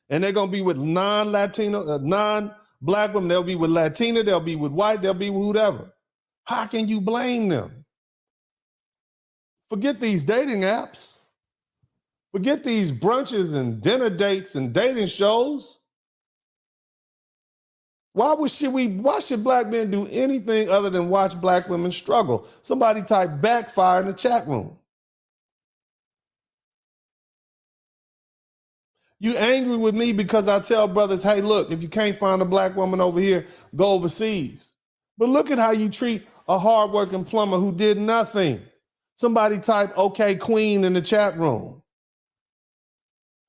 And they're going to be with non-Latino, non-black women. They'll be with Latina. They'll be with white. They'll be with whatever. How can you blame them? Forget these dating apps. Forget these brunches and dinner dates and dating shows. Why should black men do anything other than watch black women struggle? Somebody type backfire in the chat room. You angry with me because I tell brothers, hey, look, if you can't find a black woman over here, go overseas. But look at how you treat a hardworking plumber who did nothing. Somebody type, okay, queen in the chat room.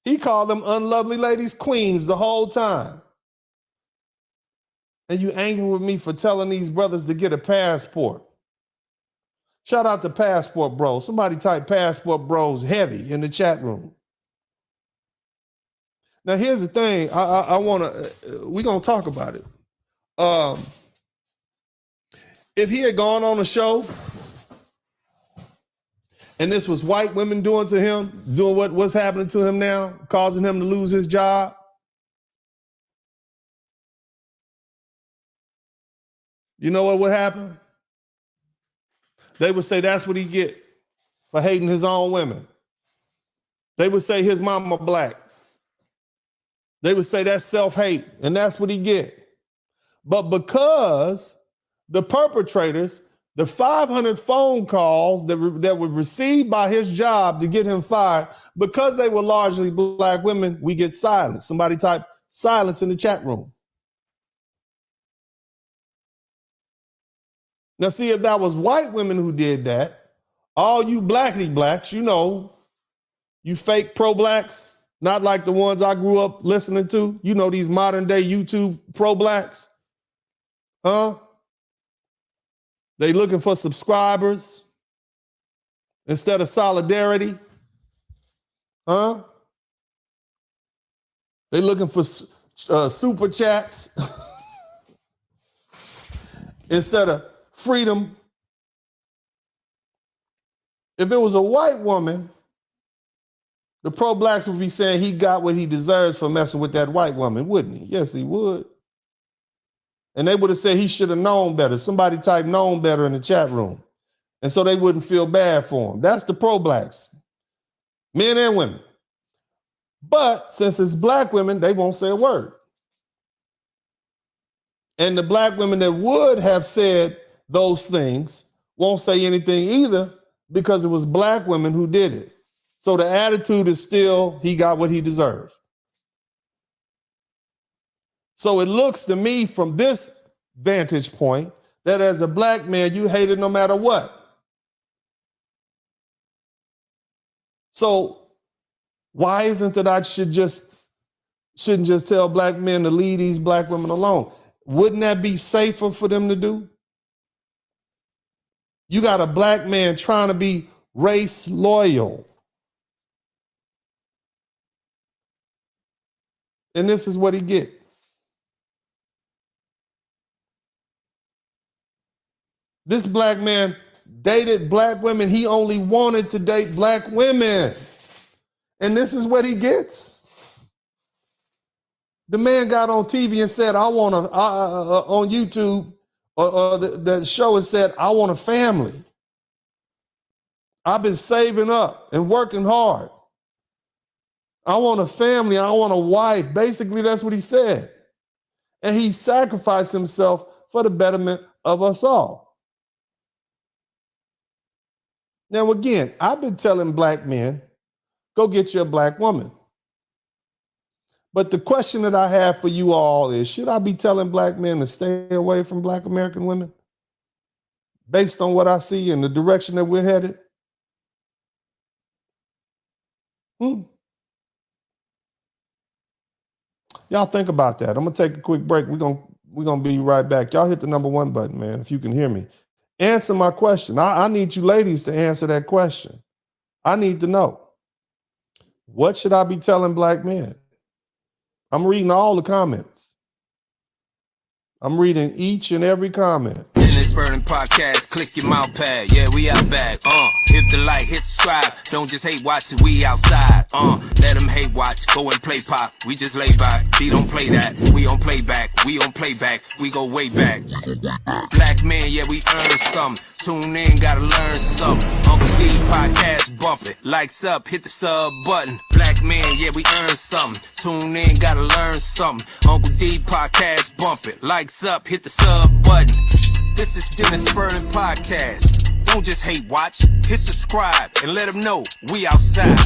He called them unlovely ladies queens the whole time. And you angry with me for telling these brothers to get a passport. Shout out to Passport Bros. Somebody type Passport Bros heavy in the chat room. Now, here's the thing. We're going to talk about it. If he had gone on a show and this was white women doing what's happening to him now, causing him to lose his job, you know what would happen? They would say that's what he get for hating his own women. They would say his mama black. They would say that's self-hate, and that's what he get. But because the perpetrators, the 500 phone calls that were received by his job to get him fired, because they were largely black women, we get silence. Somebody type silence in the chat room. Now, see, if that was white women who did that, all you blackity blacks, you know, you fake pro-blacks, not like the ones I grew up listening to, you know, these modern day YouTube pro-blacks, huh? They looking for subscribers instead of solidarity, huh? They looking for super chats instead of freedom. If it was a white woman, the pro-blacks would be saying he got what he deserves for messing with that white woman, wouldn't he? Yes, he would. And they would have said he should have known better. Somebody type known better in the chat room. And so they wouldn't feel bad for him. That's the pro-blacks, men and women. But since it's black women, they won't say a word. And the black women that would have said those things won't say anything either because it was black women who did it. So the attitude is still, he got what he deserved. So it looks to me from this vantage point that as a black man, you hate it no matter what. So why isn't that I shouldn't just tell black men to leave these black women alone? Wouldn't that be safer for them to do? You got a black man trying to be race loyal. And this is what he get. This black man dated black women. He only wanted to date black women. And this is what he gets. The man got on TV and said, I want on YouTube, or the show and said, I want a family. I've been saving up and working hard. I want a family. I want a wife. Basically, that's what he said. And he sacrificed himself for the betterment of us all. Now, again, I've been telling black men, go get you a black woman. But the question that I have for you all is, should I be telling black men to stay away from black American women based on what I see and the direction that we're headed? Y'all think about that. I'm going to take a quick break. We're gonna be right back. Y'all hit the number 1 button, man, if you can hear me. Answer my question. I need you ladies to answer that question. I need to know. What should I be telling black men? I'm reading all the comments. I'm reading each and every comment. In this burning podcast, click your mouse pad. Yeah, we out back. Hit the like, hit subscribe. Don't just hate watch, cause we outside. Let them hate watch. Go and play pop. We just lay back. He don't play that. We on playback. We on playback. We go way back. Black men, yeah, we earn something. Tune in, gotta learn something. Uncle D podcast, bump it. Likes up, hit the sub button. Black men, yeah, we earn something. Tune in, gotta learn something. Uncle D podcast, bump it. Likes up, hit the sub button. This is Dennis Burning Podcast. Don't just hate watch, hit subscribe and let them know we outside.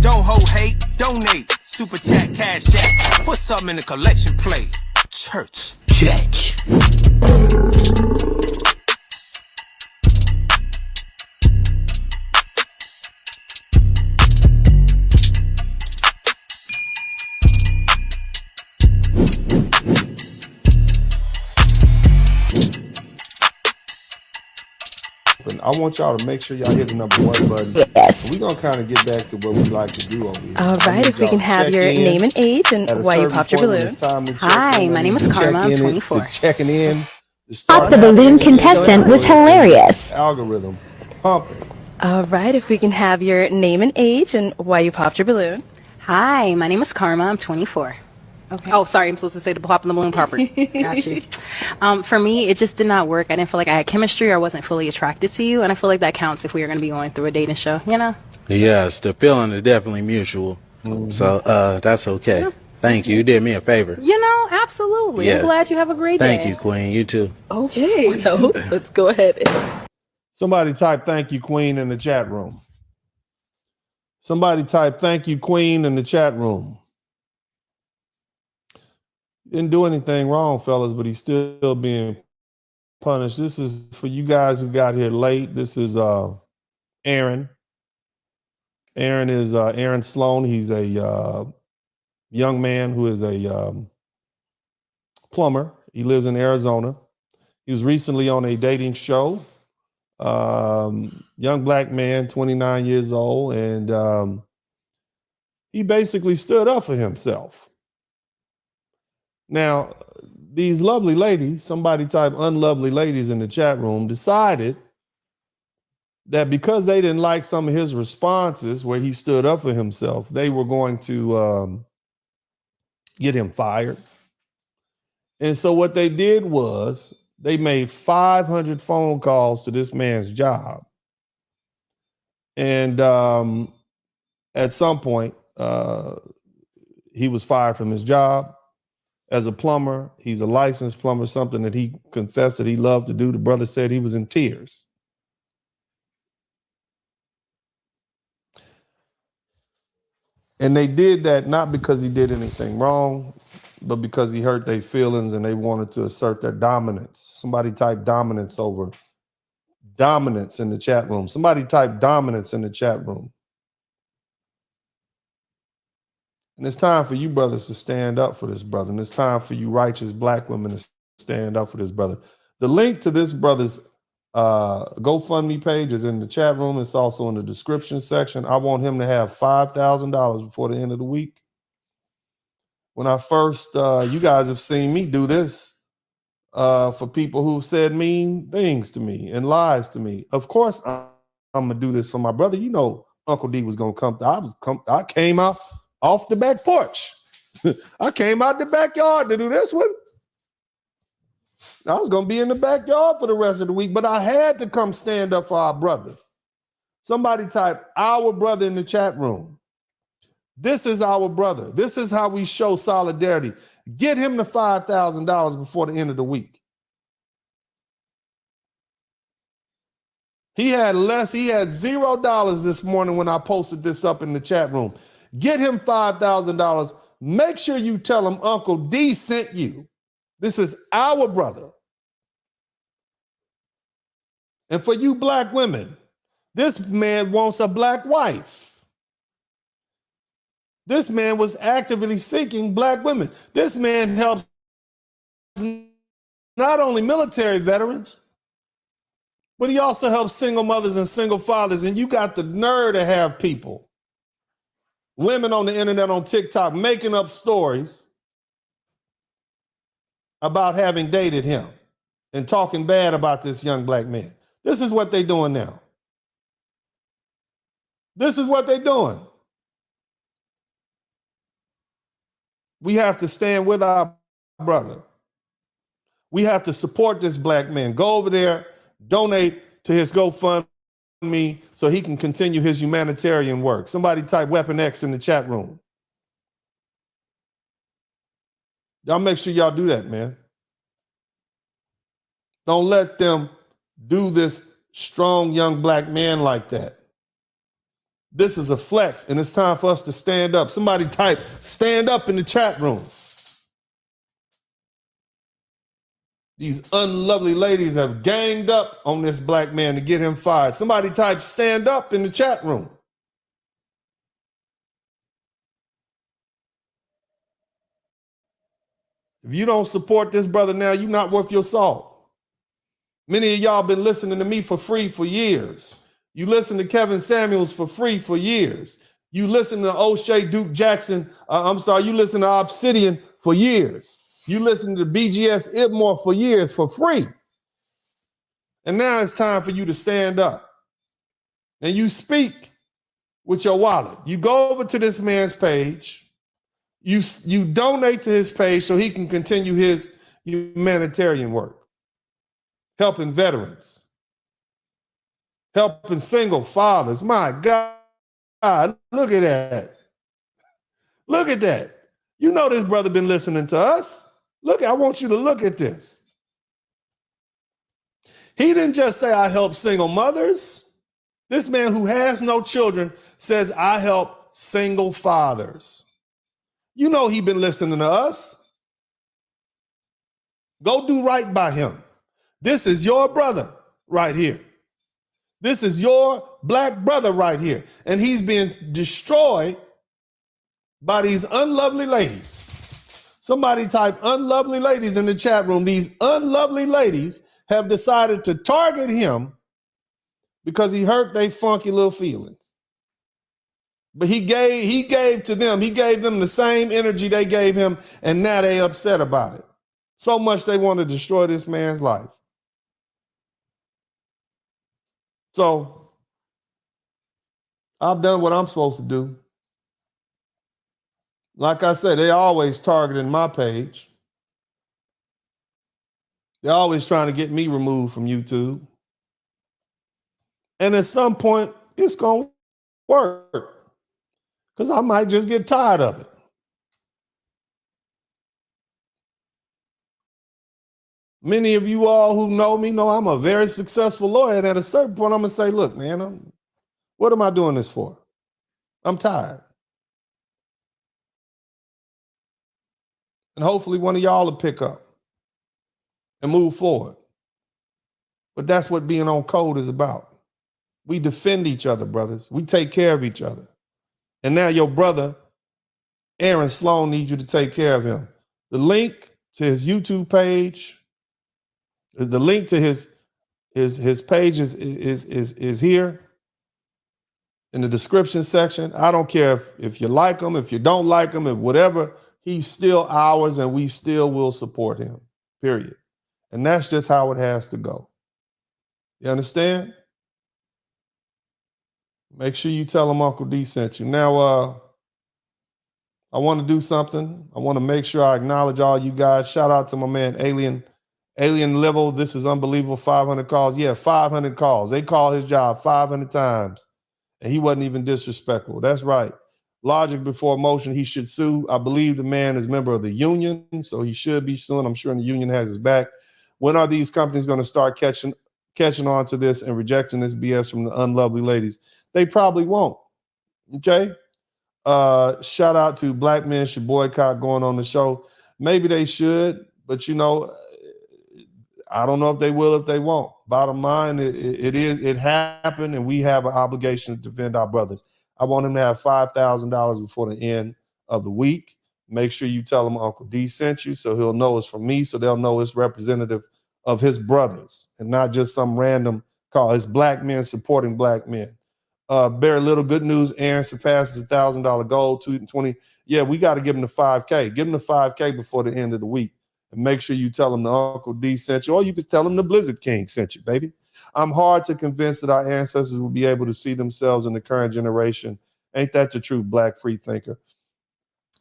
Don't hold hate, donate. Super chat, cash app. Put something in the collection plate. Church. I want y'all to make sure y'all hit the number 1 button. Yes. We're going to kind of get back to what we like to do over here. All right, if we can have your name and age and why you popped your balloon. Hi, my name is Karma. I'm 24. Checking in. Pop the balloon contestant was hilarious. Algorithm. Pump it. All right, if we can have your name and age and why you popped your balloon. Hi, my name is Karma. I'm 24. Okay. Oh, sorry, I'm supposed to say the popping the balloon proper. Got you. For me, it just did not work. I didn't feel like I had chemistry or I wasn't fully attracted to you, and I feel like that counts if we are going to be going through a dating show, you know? Yes, the feeling is definitely mutual. So that's okay. Yeah. Thank you. You did me a favor. You know, absolutely. Yeah. I'm glad you have a great day. Thank you, Queen. You too. Okay. So let's go ahead. Somebody type thank you, Queen, in the chat room. Somebody type thank you, Queen, in the chat room. Didn't do anything wrong, fellas, but he's still being punished. This is for you guys who got here late. This is Aaron. Aaron is Aaron Sloan. He's a young man who is a plumber. He lives in Arizona. He was recently on a dating show. Young black man, 29 years old, and he basically stood up for himself. Now, these lovely ladies, somebody type unlovely ladies in the chat room, decided that because they didn't like some of his responses where he stood up for himself, they were going to get him fired. And so what they did was they made 500 phone calls to this man's job. And at some point, he was fired from his job. As a plumber, he's a licensed plumber, something that he confessed that he loved to do. The brother said he was in tears. And they did that not because he did anything wrong. but because he hurt their feelings and they wanted to assert their dominance. Somebody type dominance over. Dominance in the chat room. Somebody type dominance in the chat room. And it's time for you brothers to stand up for this brother. And it's time for you righteous black women to stand up for this brother. The link to this brother's GoFundMe page is in the chat room. It's also in the description section. I want him to have $5,000 before the end of the week. When I first, you guys have seen me do this for people who said mean things to me and lies to me. Of course, I'm gonna do this for my brother. You know, Uncle D was gonna come. I came out off the back porch. I came out the backyard to do this one. I was going to be in the backyard for the rest of the week, but I had to come stand up for our brother. Somebody type our brother in the chat room. This is our brother. This is how we show solidarity. Get him the $5,000 before the end of the week. He had $0 this morning when I posted this up in the chat room. Get him $5,000. Make sure you tell him Uncle D sent you. This is our brother. And for you black women, this man wants a black wife. This man was actively seeking black women. This man helps not only military veterans, but he also helps single mothers and single fathers. And you got the nerve to have people, women on the internet, on TikTok, making up stories about having dated him and talking bad about this young black man. This is what they're doing now. This is what they're doing. We have to stand with our brother. We have to support this black man. Go over there, donate to his GoFundMe so he can continue his humanitarian work. Somebody type Weapon X in the chat room. Y'all make sure y'all do that, man. Don't let them do this strong young black man like that. This is a flex, and it's time for us to stand up. Somebody type stand up in the chat room. These unlovely ladies have ganged up on this black man to get him fired. Somebody type stand up in the chat room. If you don't support this brother now, you're not worth your salt. Many of y'all been listening to me for free for years. You listen to Kevin Samuels for free for years. You listen to O'Shea Duke Jackson. You listen to Obsidian for years. You listen to BGS Ibmore for years for free. And now it's time for you to stand up. And you speak with your wallet. You go over to this man's page. You donate to his page so he can continue his humanitarian work, helping veterans, helping single fathers. My God, look at that. Look at that. You know this brother been listening to us. Look, I want you to look at this. He didn't just say, I help single mothers. This man who has no children says, I help single fathers. You know he been listening to us. Go do right by him. This is your brother right here. This is your black brother right here. And he's being destroyed by these unlovely ladies. Somebody type unlovely ladies in the chat room. These unlovely ladies have decided to target him because he hurt their funky little feelings. But he gave to them, he gave them the same energy they gave him, and now they upset about it. So much they want to destroy this man's life. So I've done what I'm supposed to do. Like I said, they're always targeting my page. They're always trying to get me removed from YouTube. And at some point, it's going to work. Because I might just get tired of it. Many of you all who know me know I'm a very successful lawyer. And at a certain point, I'm going to say, look, man, what am I doing this for? I'm tired. And hopefully one of y'all will pick up and move forward. But that's what being on code is about. We defend each other, brothers. We take care of each other. And now your brother, Aaron Sloan, needs you to take care of him. The link to his YouTube page, the link to his page is here in the description section. I don't care if you like him, if you don't like him, if whatever, he's still ours and we still will support him, period. And that's just how it has to go. You understand? Make sure you tell him Uncle D sent you. Now, I want to do something. I want to make sure I acknowledge all you guys. Shout out to my man, Alien Level. This is unbelievable. 500 calls. Yeah, 500 calls. They call his job 500 times. And he wasn't even disrespectful. That's right. Logic before motion. He should sue. I believe the man is a member of the union, so he should be suing. I'm sure the union has his back. When are these companies going to start catching on to this and rejecting this BS from the unlovely ladies? They probably won't. Okay? Shout out to Black Men Should Boycott going on the show. Maybe they should, but I don't know if they will, if they won't. Bottom line, it happened, and we have an obligation to defend our brothers. I want him to have $5,000 before the end of the week. Make sure you tell him Uncle D sent you, so he'll know it's from me, so they'll know it's representative of his brothers and not just some random call. It's Black men supporting Black men. Very little good news. Aaron surpasses $1,000 goal. 220. Yeah, we got to give him the 5K. Give him the 5K before the end of the week. And make sure you tell him the Uncle D sent you, or you could tell him the Blizzard King sent you, baby. I'm hard to convince that our ancestors will be able to see themselves in the current generation. Ain't that the truth, Black free thinker?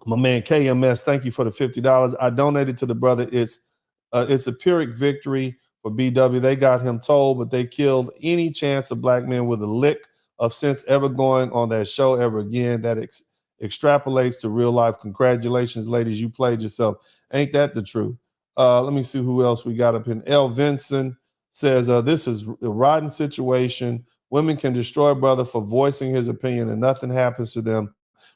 My man KMS, thank you for the $50. I donated to the brother. It's a Pyrrhic victory for BW. They got him told, but they killed any chance of Black men with a lick of sense ever going on that show ever again. That extrapolates to real life. Congratulations, ladies. You played yourself. Ain't that the truth? Let me see who else we got up in. L. Vinson says, this is a rotten situation. Women can destroy a brother for voicing his opinion and nothing happens to them.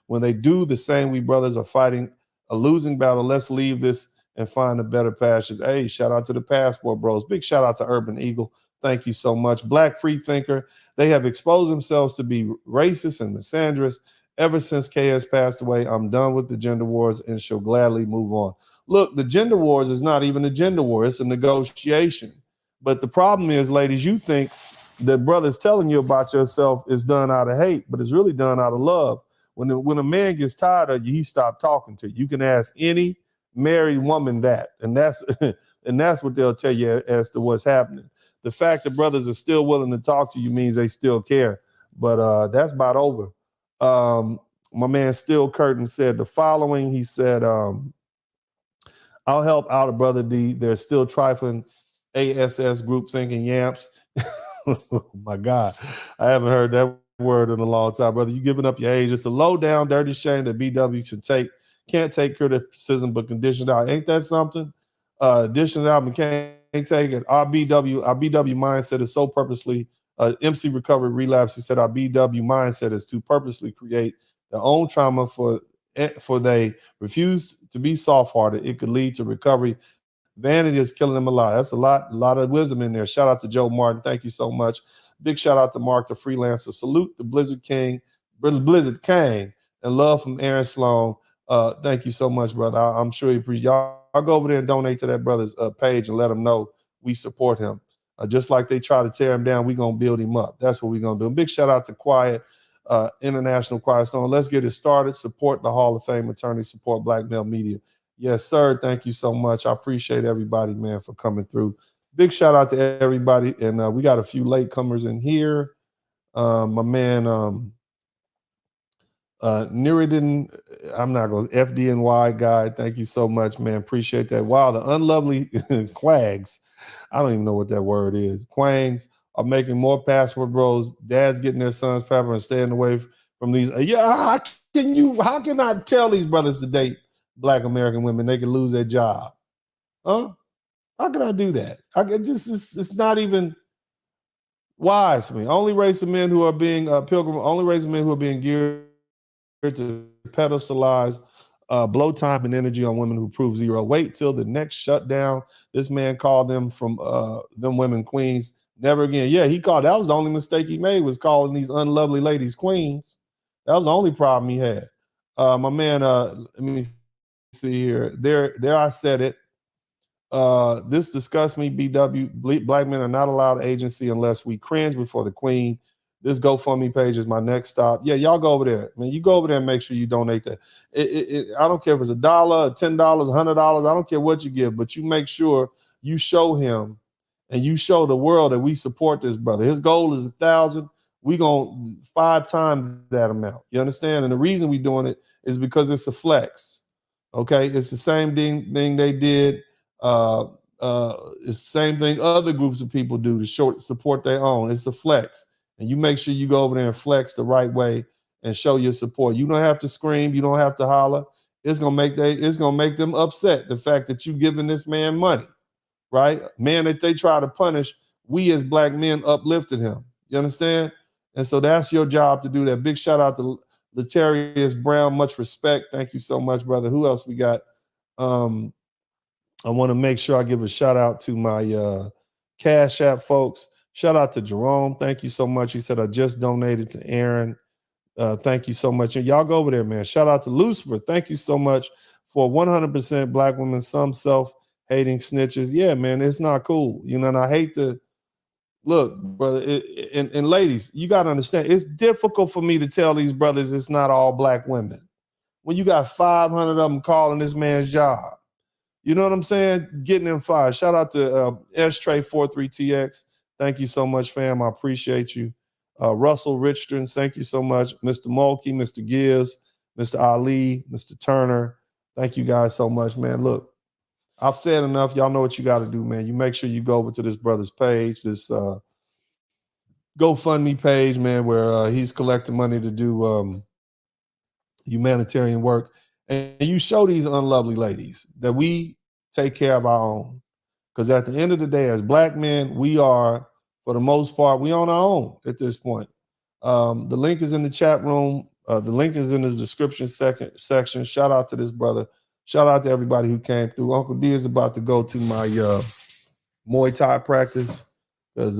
When they do the same, we brothers are fighting a losing battle. Let's leave this and find a better pastures. Hey, shout out to the Passport Bros. Big shout out to Urban Eagle. Thank you so much. Black free thinker. They have exposed themselves to be racist and misandrous. Ever since Kay has passed away, I'm done with the gender wars and shall gladly move on. Look, the gender wars is not even a gender war. It's a negotiation. But the problem is, ladies, you think that brothers telling you about yourself is done out of hate, but it's really done out of love. When a man gets tired of you, he stopped talking to you. You can ask any married woman that, and that's what they'll tell you as to what's happening. The fact that brothers are still willing to talk to you means they still care. But that's about over. My man Still Curtin said the following. He said, I'll help out a brother D. They're still trifling ASS group thinking yamps. Oh my God. I haven't heard that word in a long time, brother. You giving up your age. It's a low down, dirty shame that BW can't take criticism, but conditioned out. Ain't that something? Conditioned out and can't take it. Our BW mindset is so purposely, MC Recovery Relapse, he said our BW mindset is to purposely create their own trauma for they refuse to be soft-hearted. It could lead to recovery. Vanity is killing them alive. That's a lot of wisdom in there. Shout out to Joe Martin. Thank you so much. Big shout out to Mark the Freelancer. Salute the Blizzard King, and love from Aaron Sloan. Thank you so much, brother. I'm sure you appreciate y'all. I'll go over there and donate to that brother's page and let him know we support him. Just like they try to tear him down, we're going to build him up. That's what we're going to do. Big shout out to Quiet, International Quiet Storm. Let's get it started. Support the Hall of Fame attorney. Support Black Male Media. Yes, sir. Thank you so much. I appreciate everybody, man, for coming through. Big shout out to everybody. And we got a few latecomers in here. My man, Nuruddin, I'm not going to FDNY guy. Thank you so much, man. Appreciate that. Wow, the unlovely quags. I don't even know what that word is. Quangs are making more Passport Bros. Dads getting their sons pepper and staying away from these. How can I tell these brothers to date Black American women? They can lose their job. Huh? How can I do that? It's not even wise to me. Only race of men who are being only race of men who are being geared to pedestalize blow time and energy on women who prove zero. Wait till the next shutdown. This man called them from them women queens. Never again. Yeah, he called. That was the only mistake he made, was calling these unlovely ladies queens. That was the only problem he had. My man, let me see here. There I said it. This disgusts me, BW. Black men are not allowed agency unless we cringe before the queen. This GoFundMe page is my next stop. Yeah, y'all go over there. Man, you go over there and make sure you donate that. I don't care if it's $1, $10, $100. I don't care what you give, but you make sure you show him and you show the world that we support this brother. His goal is 1,000. We going 5 times that amount. You understand? And the reason we doing it is because it's a flex. Okay, it's the same thing they did. It's the same thing other groups of people do to support their own. It's a flex. And you make sure you go over there and flex the right way and show your support. You don't have to scream. You don't have to holler. It's gonna make them upset, the fact that you giving this man money, right? Man that they try to punish, we as black men uplifted him. You understand? And so that's your job to do that. Big shout out to Latarius Brown. Much respect. Thank you so much, brother. Who else we got? I want to make sure I give a shout out to my Cash App folks. Shout out to Jerome. Thank you so much. He said, I just donated to Aaron. Thank you so much. And y'all go over there, man. Shout out to Lucifer. Thank you so much for 100% black women, some self-hating snitches. Yeah, man, it's not cool. You know, and I hate to look, brother, and ladies, you got to understand, it's difficult for me to tell these brothers it's not all black women when you got 500 of them calling this man's job. You know what I'm saying? Getting them fired. Shout out to S-Tray43TX. Thank you so much, fam. I appreciate you. Russell Richardson, thank you so much. Mr. Mulkey, Mr. Gibbs, Mr. Ali, Mr. Turner. Thank you guys so much, man. Look, I've said enough. Y'all know what you got to do, man. You make sure you go over to this brother's page, this GoFundMe page, man, where he's collecting money to do humanitarian work. And you show these unlovely ladies that we take care of our own. Because at the end of the day, as black men, we are, for the most part, we on our own at this point. The link is in the chat room. The link is in the description section. Shout out to this brother. Shout out to everybody who came through. Uncle D is about to go to my Muay Thai practice because,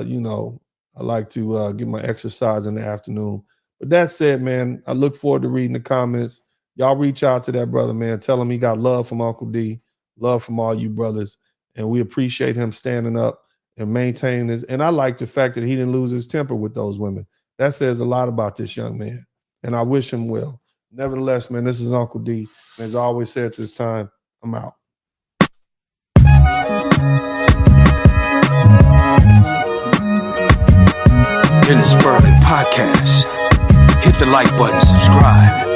you know, I like to get my exercise in the afternoon. But that said, man, I look forward to reading the comments. Y'all reach out to that brother, man. Tell him he got love from Uncle D, love from all you brothers. And we appreciate him standing up and maintaining this. And I like the fact that he didn't lose his temper with those women. That says a lot about this young man. And I wish him well. Nevertheless, man, this is Uncle D. And as I always say at this time, I'm out. Dennis Burley Podcast. Hit the like button, subscribe.